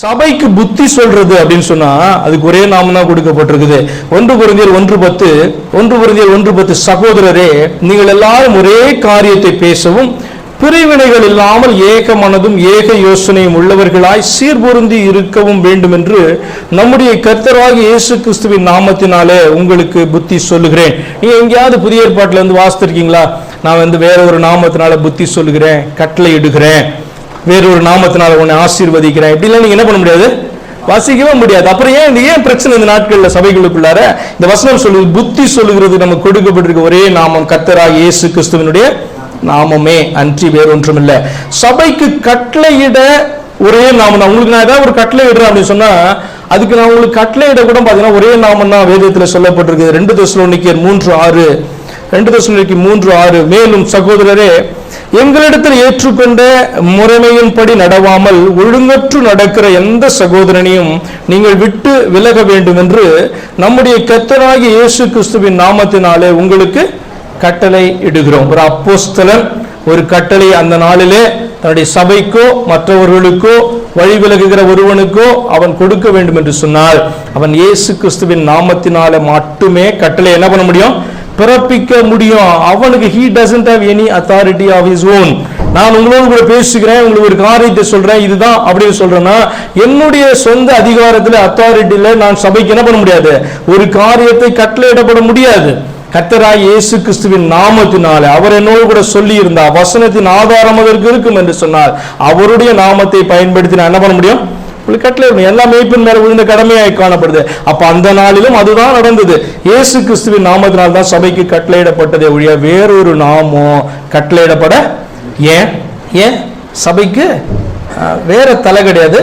சபைக்கு புத்தி சொல்றது அப்படின்னு சொன்னா அதுக்கு ஒரே நாமம் தான் கொடுக்கப்பட்டிருக்குது. 1 கொரிந்தியர் 1:10 சகோதரரே, நீங்கள் எல்லாரும் ஒரே காரியத்தை பேசவும் பிரிவினைகள் இல்லாமல் ஏக மனதும் ஏக யோசனையும் உள்ளவர்களாய் சீர்பொருந்தி இருக்கவும் வேண்டும் என்று நம்முடைய கர்த்தராகிய இயேசு கிறிஸ்துவின் நாமத்தினாலே உங்களுக்கு புத்தி சொல்லுகிறேன். நீங்க எங்கேயாவது புதிய ஏற்பாட்டில் வந்து வாசித்திருக்கீங்களா? நான் வேற ஒரு நாமத்தினால புத்தி சொல்லுகிறேன், கட்டளை இடுகிறேன், வேறொரு நாமத்தினால உன்னை ஆசீர்வதிக்கிறேன், இப்படிலாம் நீங்க என்ன பண்ண முடியாது, வாசிக்கவே முடியாது. அப்புறம் ஏன் பிரச்சனை இந்த நாட்கள்ல சபைகளுக்குள்ளார? இந்த வசனம் சொல்லுது, புத்தி சொல்லுகிறது நமக்கு கொடுக்கப்பட்டிருக்க ஒரே நாமம் கர்த்தராகிய இயேசு கிறிஸ்துவினுடைய நாமமே அன்றி வேறொன்றும் இல்லை. சபைக்கு கட்டளையிட ஒரே நாமம் தான். உங்களுக்கு நான் ஏதாவது ஒரு கட்டளை இடுறேன் அப்படின்னு சொன்னா அதுக்கு நான் உங்களுக்கு கட்டளையிட கூட பாத்தீங்கன்னா ஒரே நாமம் தான் வேதத்துல சொல்லப்பட்டிருக்கு. 2 தெசலோனிக்கேயர் 3:6 மேலும் சகோதரரே, எங்களிடத்தில் ஏற்றுக்கொண்ட முறைமையின்படி நடவாமல் ஒழுங்கற்று நடக்கிற எந்த சகோதரனையும் நீங்கள் விட்டு விலக வேண்டும் என்று நம்முடைய கர்த்தராகிய இயேசு கிறிஸ்துவின் நாமத்தினாலே உங்களுக்கு கட்டளை இடுகிறோம். ஒரு அப்போஸ்தலன் ஒரு கட்டளை அந்த நாளிலே தன்னுடைய சபைக்கோ மற்றவர்களுக்கோ வழி விலகுகிற ஒருவனுக்கோ அவன் கொடுக்க வேண்டும் என்று சொன்னால் அவன் இயேசு கிறிஸ்துவின் நாமத்தினால மட்டுமே கட்டளை என்ன பண்ண முடியும், பிறப்பிக்க முடியும். அவனுக்கு he doesn't have any authority of his own. நான் உங்களோடு கூட பேசுகிறேன், உங்களுக்கு ஒரு காரியத்தை சொல்றேன், இதுதான் அப்படின்னு சொல்றேன்னா என்னுடைய சொந்த அதிகாரத்துல அத்தாரிட்டியில நான் சபைக்கு என்ன பண்ண முடியாது, ஒரு காரியத்தை கட்டளையிடப்பட முடியாது. கர்த்தராகிய இயேசு கிறிஸ்துவின் நாமத்தினாலே அவர் என்னோடு கூட சொல்லி இருந்தார், வசனத்தின் ஆதாரம் அதற்கு இருக்கும் என்று சொன்னால் அவருடைய நாமத்தை பயன்படுத்தி நான் என்ன பண்ண முடியும், கட்டளை எல்லா மேய்ப்பின் மேல விழுந்த கடமையாய் காணப்படுது. அப்ப அந்த நாளிலும் அதுதான் நடந்தது. இயேசு கிறிஸ்துவின் நாமத்தினால் தான் சபைக்கு கட்டளையிடப்பட்டதே ஒழிய வேறொரு நாமம் கட்டளையிடப்பட ஏன் சபைக்கு வேற தலை கிடையாது.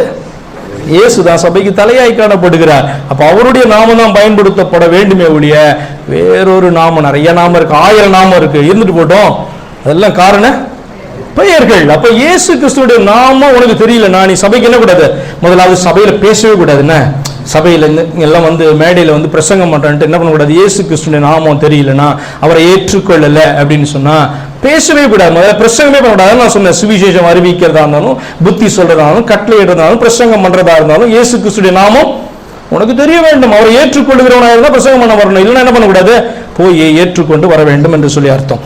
இயேசுதான் சபைக்கு தலையாய் காணப்படுகிறார். அப்ப அவருடைய நாமம் தான் பயன்படுத்தப்பட வேண்டுமே ஒழிய வேறொரு நாமம், நிறைய நாமம் இருக்கு, 1000 நாமம் இருக்கு, இருந்துட்டு போட்டோம், அதெல்லாம் காரண பெயர்கள். அப்ப இயேசு கிறிஸ்துவோட நாமம் உனக்கு தெரியலன்னா நீ சபைக்கு என்ன கூடாது, முதலாவது சபையில பேசவே கூடாதுன்னு. சபையில எல்லாம் மேடையில பிரசங்கம் பண்றேன்ட்டு என்ன பண்ணக்கூடாது, இயேசு கிறிஸ்துவோட நாமம் தெரியலன்னா அவரை ஏற்றுக்கொள்ளல அப்படின்னு சொன்னா பேசவே கூடாது, முதல்ல பிரசங்கமே பண்ணக்கூடாது. நான் சொன்னேன், சுவிசேஷம் அறிவிக்கிறதா இருந்தாலும், புத்தி சொல்றதா இருந்தாலும், கட்டளை இருந்தாலும், பிரசங்கம் பண்றதா இருந்தாலும் இயேசு கிறிஸ்துவோட நாமம் உனக்கு தெரிய வேண்டும். அவரை ஏற்றுக்கொள்கிறவனா இருந்தா பிரசங்கம் பண்ண வரணும், இல்லைன்னா என்ன பண்ணக்கூடாது, போய் ஏற்றுக்கொண்டு வர வேண்டும் என்று சொல்லி அர்த்தம்.